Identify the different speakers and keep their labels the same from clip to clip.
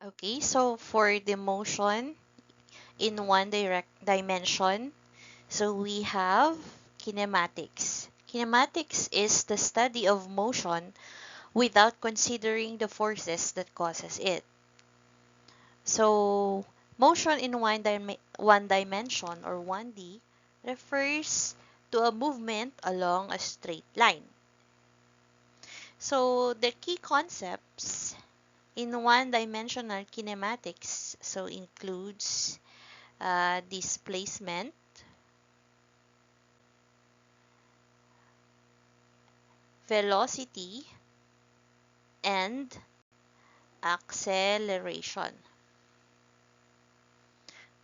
Speaker 1: Okay, so for the motion in one direct dimension, so we have kinematics. Kinematics is the study of motion without considering the forces that causes it. So, motion in one dimension or 1D refers to a movement along a straight line. So, the key concepts in one-dimensional kinematics so includes displacement, velocity, and acceleration.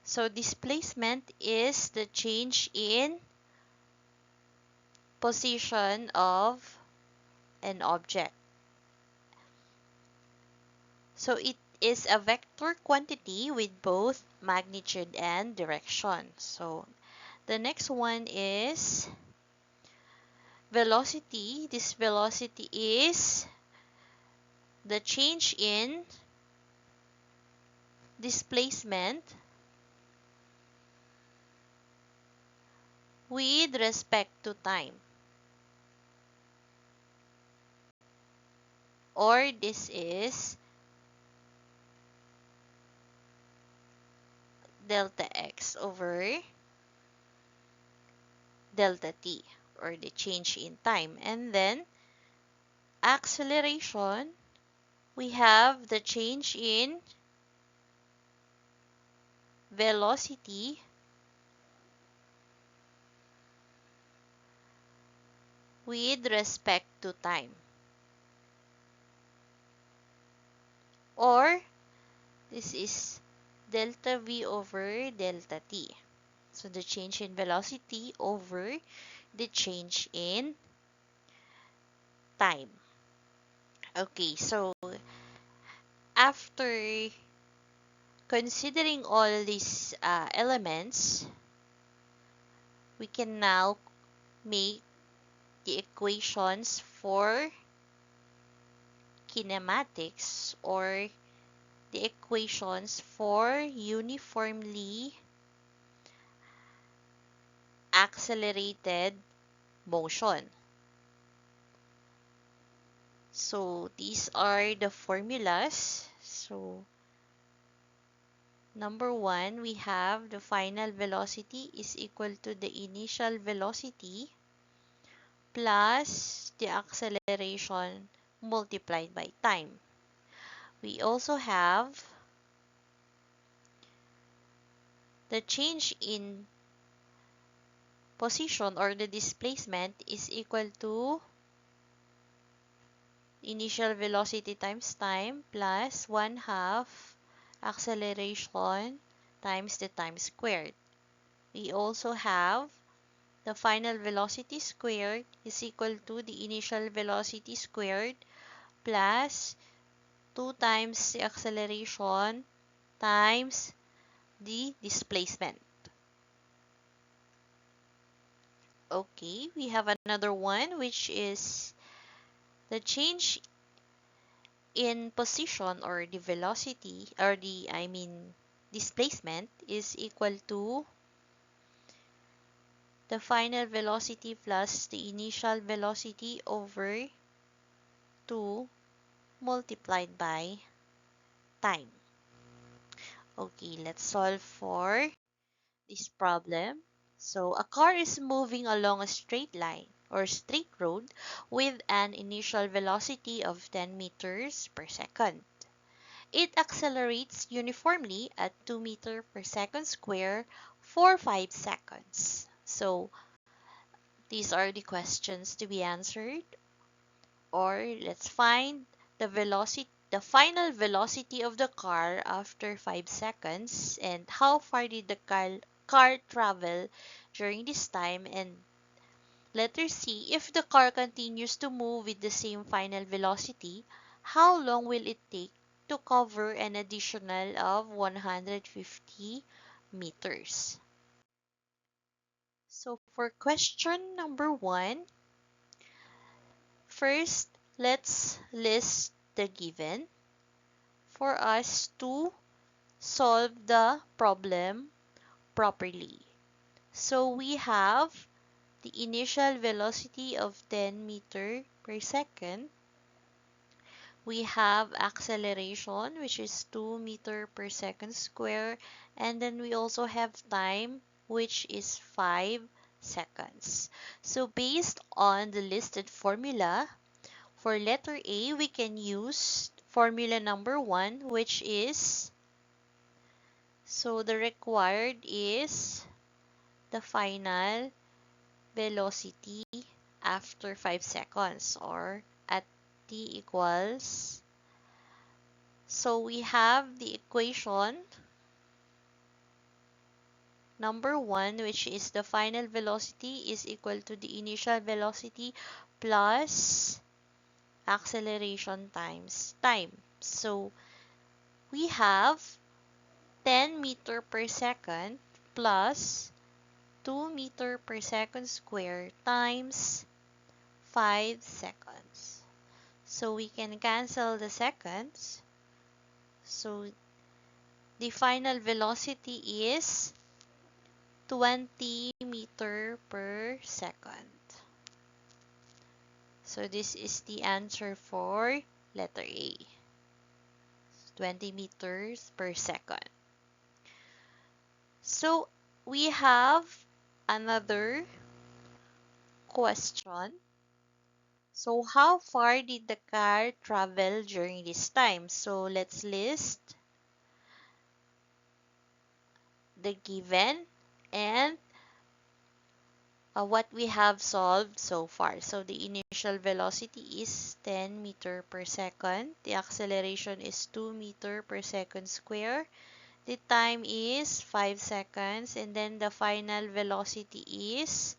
Speaker 1: So displacement is the change in position of an object. So it is a vector quantity with both magnitude and direction. So the next one is velocity. This velocity is the change in displacement with respect to time. Or this is delta x over delta t, or the change in time. And then acceleration, we have the change in velocity with respect to time. Or this is delta v over delta t. So the change in velocity over the change in time. Okay, so after considering all these elements, we can now make the equations for kinematics, or the equations for uniformly accelerated motion. So these are the formulas. So number one, we have the final velocity is equal to the initial velocity plus the acceleration multiplied by time. We also have the change in position, or the displacement, is equal to initial velocity times time plus 1/2 acceleration times the time squared. We also have the final velocity squared is equal to the initial velocity squared plus 2 times the acceleration times the displacement. Okay, we have another one, which is the change in position, or the velocity, or displacement, is equal to the final velocity plus the initial velocity over 2 multiplied by time. Okay, let's solve for this problem. So, a car is moving along a straight line, or straight road, with an initial velocity of 10 meters per second. It accelerates uniformly at 2 meters per second square for 5 seconds. So, these are the questions to be answered. Or let's find the final velocity of the car after 5 seconds, and how far did the car travel during this time. And letter C, if the car continues to move with the same final velocity, how long will it take to cover an additional of 150 meters? So for question number 1, first let's list the given. for us to solve the problem properly. So we have the initial velocity of 10 meter per second. We have acceleration, which is 2 meter per second square. And then we also have time, which is 5 seconds. So based on the listed formula, for letter A, we can use formula number 1, which is, so the required is the final velocity after 5 seconds, or at t equals, so we have the equation number 1, which is the final velocity is equal to the initial velocity plus acceleration times time. So we have 10 meter per second plus 2 meter per second square times 5 seconds. So we can cancel the seconds. So the final velocity is 20 meter per second. So this is the answer for letter A. 20 meters per second. So we have another question. So how far did the car travel during this time? So let's list the given and what we have solved so far. So the initial velocity is 10 meter per second. The acceleration is 2 meter per second square. The time is 5 seconds. And then the final velocity is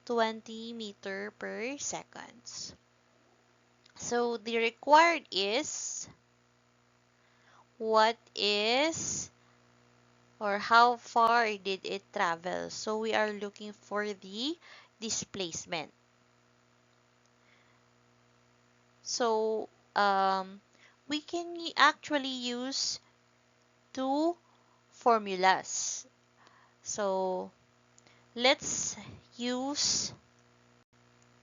Speaker 1: 20 meter per seconds. So the required is what is or how far did it travel? So we are looking for the displacement. So we can actually use two formulas. So let's use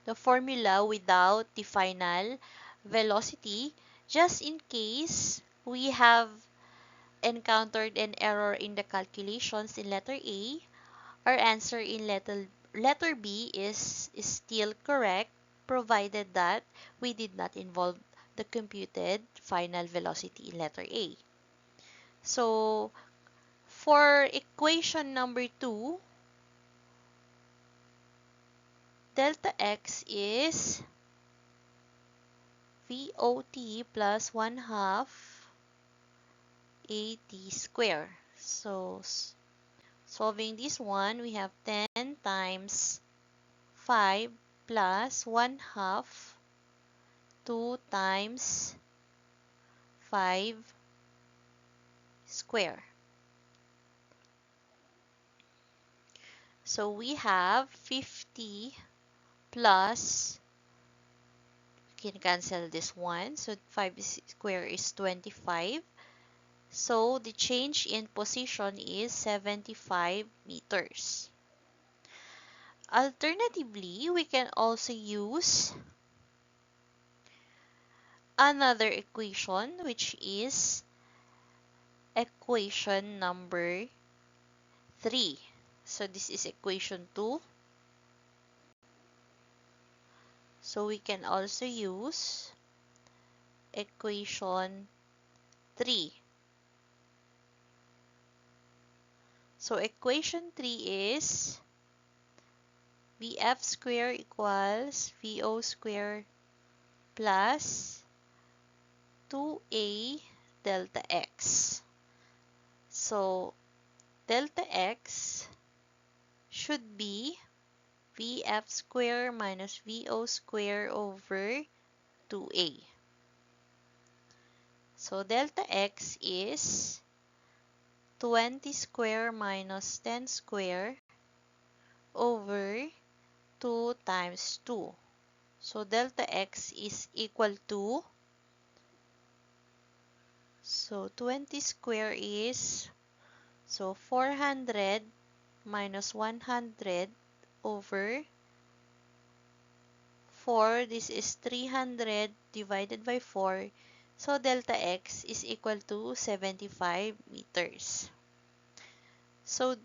Speaker 1: the formula without the final velocity, just in case we have encountered an error in the calculations in letter A. Our answer in letter B is still correct, provided that we did not involve the computed final velocity in letter A. So for equation number 2, delta x is VOT plus 1/2 AT square. So solving this one, we have 10 times 5 plus 1/2, 2 times 5 square. So we have 50 plus, we can cancel this one. So 5 square is 25. So the change in position is 75 meters. Alternatively, we can also use another equation, which is equation number 3. So this is equation 2. So we can also use equation 3. So equation 3 is VF square equals VO square plus 2A delta X. So delta X should be VF square minus VO square over 2A. So delta X is 20 square minus 10 square over 2 times 2. So delta X is equal to, So 20 square is, so 400 minus 100 over 4. This is 300 divided by 4. So delta x is equal to 75 meters. So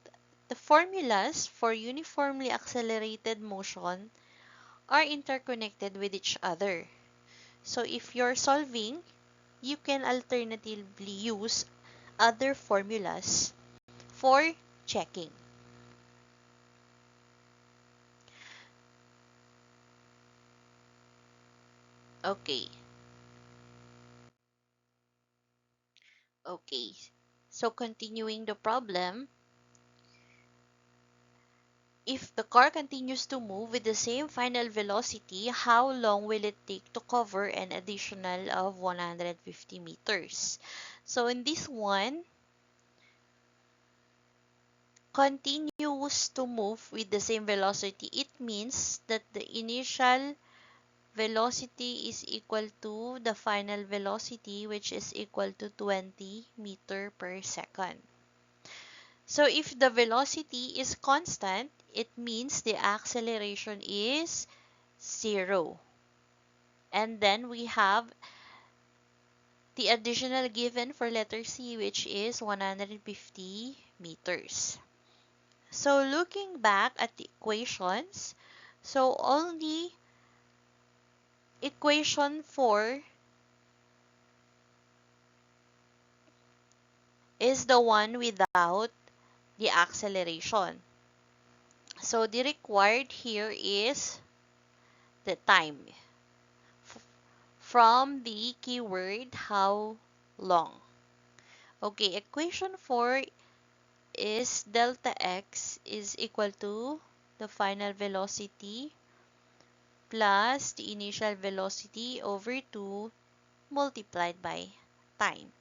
Speaker 1: the formulas for uniformly accelerated motion are interconnected with each other. So if you're solving, you can alternatively use other formulas for checking. Okay. Okay. So continuing the problem, if the car continues to move with the same final velocity, how long will it take to cover an additional of 150 meters? So in this one, continues to move with the same velocity. It means that the initial velocity is equal to the final velocity, which is equal to 20 meter per second. So if the velocity is constant, it means the acceleration is 0. And then we have the additional given for letter C, which is 150 meters. So looking back at the equations, so only equation 4 is the one without the acceleration. So the required here is the time from the keyword how long. Okay, equation 4 is delta x is equal to the final velocity plus the initial velocity over 2 multiplied by time.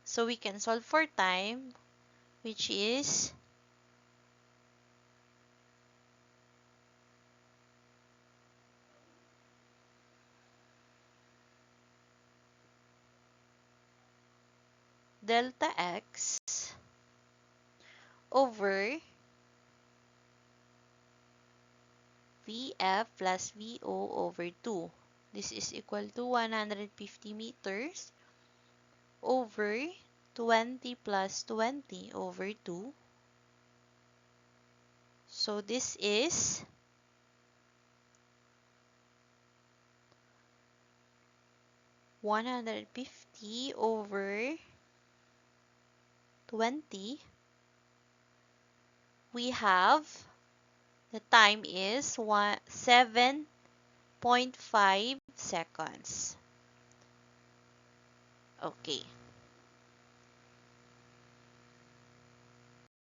Speaker 1: So we can solve for time, which is delta x over Vf plus Vo over 2. This is equal to 150 meters over 20 plus 20 over 2. So this is 150 over 20. We have the time is 7.5 seconds. Okay.